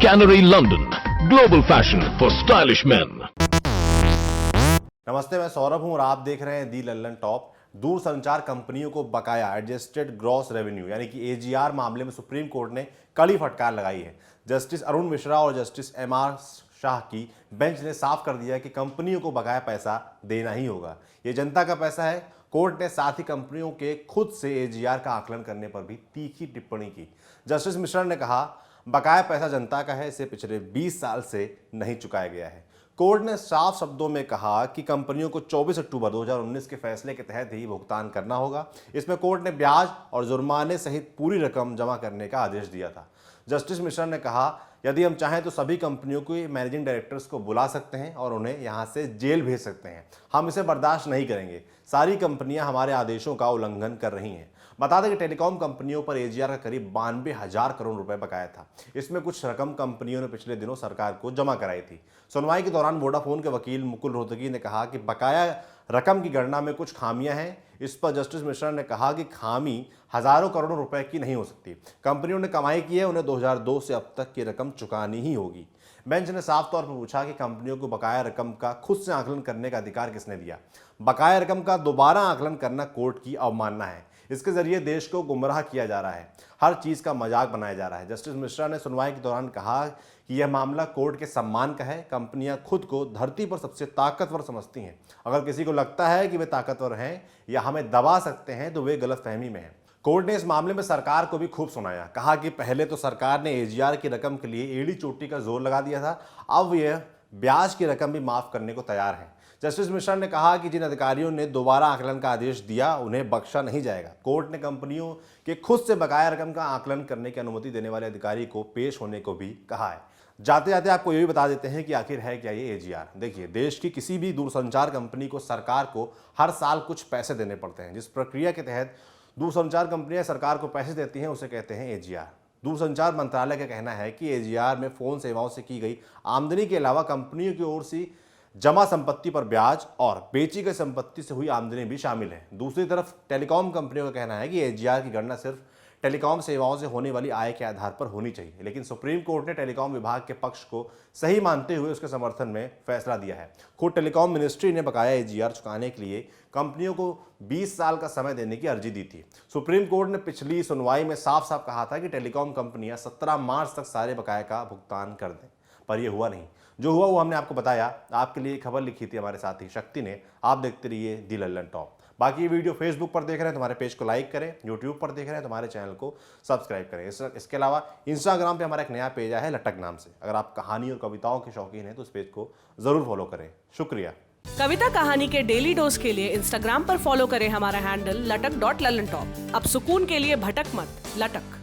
Canary London, global fashion for stylish men. नमस्ते, मैं सौरभ हूं और आप देख रहे हैं दी लल्लन टॉप। दूरसंचार कंपनियों को बकाया एडजस्टेड ग्रॉस रेवेन्यू यानी कि एजीआर मामले में सुप्रीम कोर्ट ने कड़ी फटकार लगाई है। जस्टिस अरुण मिश्रा और जस्टिस एमआर शाह की बेंच ने साफ कर दिया कि कंपनियों को बकाया पैसा देना ही होगा। ये जनता का पैसा है। कोर्ट ने साथ ही कंपनियों के खुद से एजीआर का आकलन करने पर भी तीखी टिप्पणी की। जस्टिस मिश्रा ने कहा, बकाया पैसा जनता का है, इसे पिछले 20 साल से नहीं चुकाया गया है। कोर्ट ने साफ शब्दों में कहा कि कंपनियों को 24 अक्टूबर 2019 के फैसले के तहत ही भुगतान करना होगा। इसमें कोर्ट ने ब्याज और जुर्माने सहित पूरी रकम जमा करने का आदेश दिया था। जस्टिस मिश्रा ने कहा, यदि हम चाहें तो सभी कंपनियों के मैनेजिंग डायरेक्टर्स को बुला सकते हैं और उन्हें यहां से जेल भेज सकते हैं। हम इसे बर्दाश्त नहीं करेंगे। सारी कंपनियां हमारे आदेशों का उल्लंघन कर रही हैं। बता दें कि टेलीकॉम कंपनियों पर एजीआर का करीब 92,000 करोड़ रुपए बकाया था। इसमें कुछ रकम कंपनियों ने पिछले दिनों सरकार को जमा कराई थी। सुनवाई के दौरान वोडाफोन के वकील मुकुल रोहतगी ने कहा कि बकाया रकम की गणना में कुछ खामियां हैं। इस पर जस्टिस मिश्रा ने कहा कि खामी हजारों करोड़ों रुपए की नहीं हो सकती। कंपनियों ने कमाई की है, उन्हें 2002 से अब तक की रकम चुकानी ही होगी। बेंच ने साफ तौर पर पूछा कि कंपनियों को बकाया रकम का खुद से आकलन करने का अधिकार किसने दिया। बकाया रकम का दोबारा आकलन करना कोर्ट की अवमानना है। इसके जरिए देश को गुमराह किया जा रहा है, हर चीज का मजाक बनाया जा रहा है। जस्टिस मिश्रा ने सुनवाई के दौरान कहा कि यह मामला कोर्ट के सम्मान का है। कंपनियां खुद को धरती पर सबसे ताकतवर समझती हैं। अगर किसी को लगता है कि वे ताकतवर हैं या हमें दबा सकते हैं तो वे गलतफहमी में हैं। कोर्ट ने इस मामले में सरकार को भी खूब सुनाया। कहा कि पहले तो सरकार ने एजीआर की रकम के लिए एड़ी चोटी का जोर लगा दिया था, अब यह ब्याज की रकम भी माफ करने को तैयार है। जस्टिस मिश्रा ने कहा कि जिन अधिकारियों ने दोबारा आकलन का आदेश दिया उन्हें बख्शा नहीं जाएगा। कोर्ट ने कंपनियों के खुद से बकाया रकम का आकलन करने की अनुमति देने वाले अधिकारी को पेश होने को भी कहा है। जाते जाते आपको ये भी बता देते हैं कि आखिर है क्या ये एजीआर। देखिए, देश की किसी भी दूरसंचार कंपनी को सरकार को हर साल कुछ पैसे देने पड़ते हैं। जिस प्रक्रिया के तहत दूरसंचार कंपनियां सरकार को पैसे देती हैं उसे कहते हैं एजीआर। दूरसंचार मंत्रालय का कहना है कि एजीआर में फोन सेवाओं से की गई आमदनी के अलावा कंपनियों की ओर से जमा संपत्ति पर ब्याज और बेची गई संपत्ति से हुई आमदनी भी शामिल है। दूसरी तरफ टेलीकॉम कंपनियों का कहना है कि एजीआर की गणना सिर्फ टेलीकॉम सेवाओं से होने वाली आय के आधार पर होनी चाहिए। लेकिन सुप्रीम कोर्ट ने टेलीकॉम विभाग के पक्ष को सही मानते हुए उसके समर्थन में फैसला दिया है। खुद टेलीकॉम मिनिस्ट्री ने बकाया एजीआर चुकाने के लिए कंपनियों को 20 साल का समय देने की अर्जी दी थी। सुप्रीम कोर्ट ने पिछली सुनवाई में साफ साफ कहा था कि टेलीकॉम कंपनियां 17 मार्च तक सारे बकाया का भुगतान कर दें, पर यह हुआ नहीं। जो हुआ वो हमने आपको बताया। आपके लिए खबर लिखी थी हमारे साथी शक्ति ने। आप देखते रहिए दी लल्लन टॉप। बाकी ये वीडियो फेसबुक पर देख रहे हैं तो हमारे पेज को लाइक करें, यूट्यूब पर देख रहे हैं तो हमारे चैनल को सब्सक्राइब करें। इसके अलावा इंस्टाग्राम पे हमारा एक नया पेज आया है लटक नाम से। अगर आप कहानी और कविताओं के शौकीन हैं तो उस पेज को जरूर फॉलो करें। शुक्रिया। कविता कहानी के डेली डोज के लिए इंस्टाग्राम पर फॉलो करें हमारा हैंडल लटक.लल्लनटॉप। अब सुकून के लिए भटक मत, लटक।